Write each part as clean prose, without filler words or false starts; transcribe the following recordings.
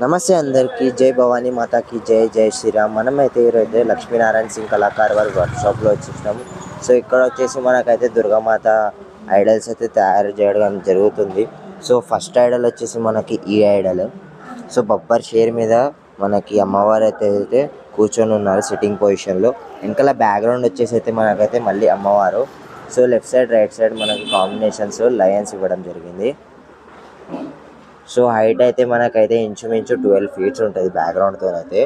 నమస్తే అందరికీ జై భవానీ మాతాకి జై జై శ్రీరామ్. మనమైతే ఈరోజు లక్ష్మీనారాయణ సింగ్ కళాకార్ వారి వర్క్షాప్లో వచ్చేసినాము. సో ఇక్కడ వచ్చేసి మనకైతే దుర్గామాత ఐడల్స్ అయితే తయారు చేయడం జరుగుతుంది. సో ఫస్ట్ ఐడల్ వచ్చేసి మనకి ఈ ఐడల్. సో బొబ్బర్ షేర్ మీద మనకి అమ్మవారు అయితే కూర్చొని ఉన్నారు సిట్టింగ్ పొజిషన్లో. వెనకాల బ్యాక్గ్రౌండ్ వచ్చేసి అయితే మనకైతే మళ్ళీ అమ్మవారు. So left side right side మనకి కాంబినేషన్స్ లయన్స్ ఇవ్వడం జరిగింది. సో హైట్ అయితే మనకైతే ఇంచుమించు 12 feet ఉంటుంది బ్యాక్గ్రౌండ్తో అయితే.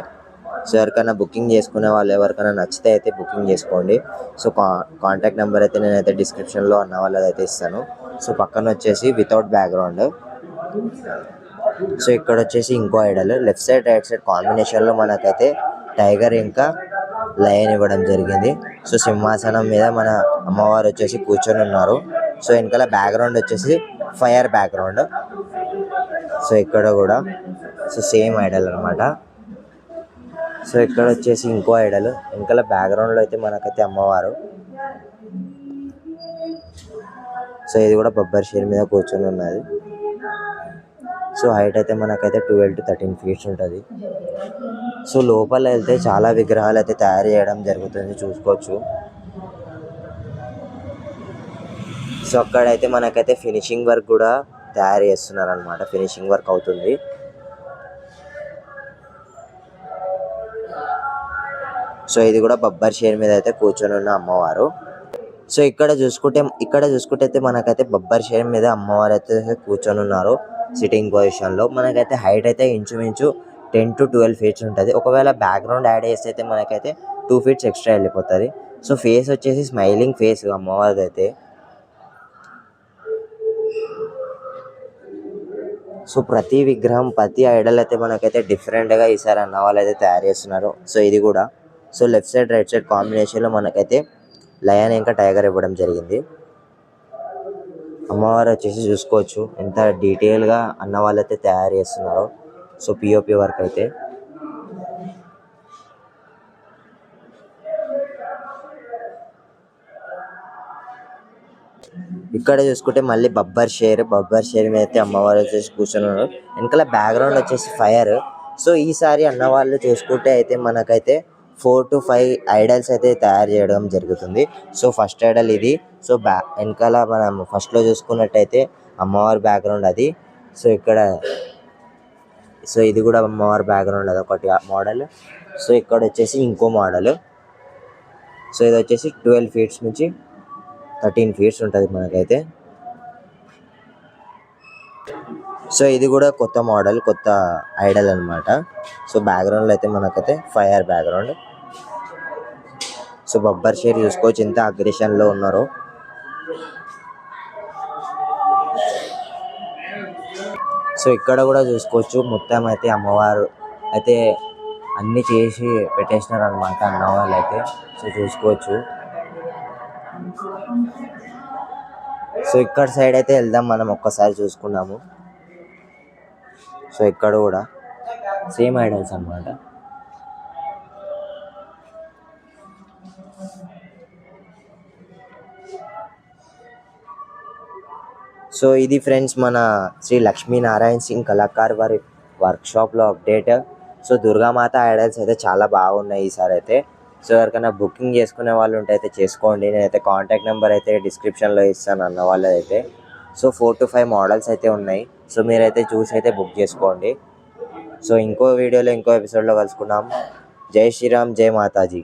సో ఎవరికైనా బుకింగ్ చేసుకునే వాళ్ళు ఎవరికైనా నచ్చితే అయితే బుకింగ్ చేసుకోండి. సో కాంటాక్ట్ నెంబర్ అయితే నేనైతే డిస్క్రిప్షన్లో అన్న వాళ్ళది అయితే ఇస్తాను. సో పక్కన వచ్చేసి వితౌట్ బ్యాక్గ్రౌండ్. సో ఇక్కడ వచ్చేసి ఇంకో Idol left side right side కాంబినేషన్లో మనకైతే టైగర్ ఇంకా లయన్ ఇవ్వడం జరిగింది. సో సింహాసనం మీద మన అమ్మవారు వచ్చేసి కూర్చొని ఉన్నారు. సో వెనకాల బ్యాక్గ్రౌండ్ వచ్చేసి ఫైర్ బ్యాక్గ్రౌండ్. సో ఇక్కడ కూడా సో సేమ్ ఐడల్ అనమాట. సో ఇక్కడ వచ్చేసి ఇంకో ఐడల్ వెనకాల బ్యాక్గ్రౌండ్లో అయితే మనకైతే అమ్మవారు. సో ఇది కూడా బొబ్బర్ షేర్ మీద కూర్చొని ఉన్నది. సో హైట్ అయితే మనకైతే 12 to 13 feet ఉంటుంది. సో లోపల వెళ్తే చాలా విగ్రహాలు అయితే తయారు చేయడం జరుగుతుంది, చూసుకోవచ్చు. సో అక్కడైతే మనకైతే ఫినిషింగ్ వర్క్ కూడా తయారు చేస్తున్నారు అనమాట. ఫినిషింగ్ వర్క్ అవుతుంది. సో ఇది కూడా బొబ్బర్ షేర్ మీద అయితే కూర్చొని ఉన్న అమ్మవారు. సో ఇక్కడ చూసుకుంటే అయితే మనకైతే బొబ్బర్ షేర్ మీద అమ్మవారు అయితే కూర్చొని ఉన్నారు సిట్టింగ్ పొజిషన్లో. మనకైతే హైట్ అయితే ఇంచుమించు 10 to 12 feet ఉంటుంది. ఒకవేళ బ్యాక్గ్రౌండ్ యాడ్ చేస్తే అయితే మనకైతే 2 feet ఎక్స్ట్రా వెళ్ళిపోతుంది. సో ఫేస్ వచ్చేసి స్మైలింగ్ ఫేస్ అమ్మవారిది అయితే. సో ప్రతి విగ్రహం ప్రతి ఐడల్ అయితే మనకైతే డిఫరెంట్గా ఈసారి అన్న వాళ్ళు అయితే తయారు చేస్తున్నారు. సో ఇది కూడా so left side right side కాంబినేషన్లో మనకైతే లయన్ ఇంకా టైగర్ ఇవ్వడం జరిగింది. అమ్మవారు వచ్చేసి చూసుకోవచ్చు ఎంత డీటెయిల్గా అన్న వాళ్ళైతే తయారు చేస్తున్నారు. సో పిఓపి వర్క్ అయితే. ఇక్కడ చూసుకుంటే మళ్ళీ బొబ్బర్ షేర్ మీద అయితే అమ్మవారు వచ్చేసి కూర్చున్నారు. వెనకాల బ్యాక్గ్రౌండ్ వచ్చేసి ఫైర్. సో ఈసారి అన్నవాళ్ళు చూసుకుంటే అయితే మనకైతే 4 to 5 ఐడల్స్ అయితే తయారు చేయడం జరుగుతుంది. సో ఫస్ట్ ఐడల్ ఇది. సో వెనకాల మనం ఫస్ట్లో చూసుకున్నట్టయితే అమ్మవారి బ్యాక్గ్రౌండ్ అది. సో ఇక్కడ సో ఇది కూడా అమ్మవారి బ్యాక్గ్రౌండ్ అది ఒకటి మోడల్. సో ఇక్కడ వచ్చేసి ఇంకో మోడల్. సో ఇది వచ్చేసి 12 feet నుంచి 13 feet ఉంటుంది మనకైతే. సో ఇది కూడా కొత్త మోడల్, కొత్త ఐడల్ అనమాట. సో బ్యాక్గ్రౌండ్లో అయితే మనకైతే ఫైర్ బ్యాక్గ్రౌండ్. సో బొబ్బర్ షేర్ చూసుకోవచ్చు ఎంత అగ్రెషన్లో ఉన్నారో. సో ఇక్కడ కూడా చూసుకోవచ్చు మొత్తం అయితే అమ్మవారు అయితే అన్నీ చేసి పెట్టేసినారు అనమాట అన్నవాళ్ళు అయితే. సో చూసుకోవచ్చు. సో ఇక్కడ సైడ్ అయితే వెళ్దాం మనం ఒక్కసారి చూసుకున్నాము. సో ఇక్కడ కూడా సేమ్ ఐడల్స్ అన్నమాట. సో ఇది ఫ్రెండ్స్ మన శ్రీ లక్ష్మీనారాయణ సింగ్ కళాకార్ వారి వర్క్షాప్లో అప్డేట్. సో దుర్గామాత ఐడల్స్ అయితే చాలా బాగున్నాయి ఈసారి అయితే. సో ఎవరికైనా బుకింగ్ చేసుకునే వాళ్ళు ఉంటే అయితే చేసుకోండి. నేనైతే కాంటాక్ట్ నెంబర్ అయితే డిస్క్రిప్షన్లో ఇస్తాను అన్న వాళ్ళైతే. సో 4 to 5 మోడల్స్ అయితే ఉన్నాయి. సో మీరైతే చూసి అయితే బుక్ చేసుకోండి. సో ఇంకో వీడియోలో ఇంకో ఎపిసోడ్లో కలుసుకుందాం. జై శ్రీరామ్, జై మాతాజీ.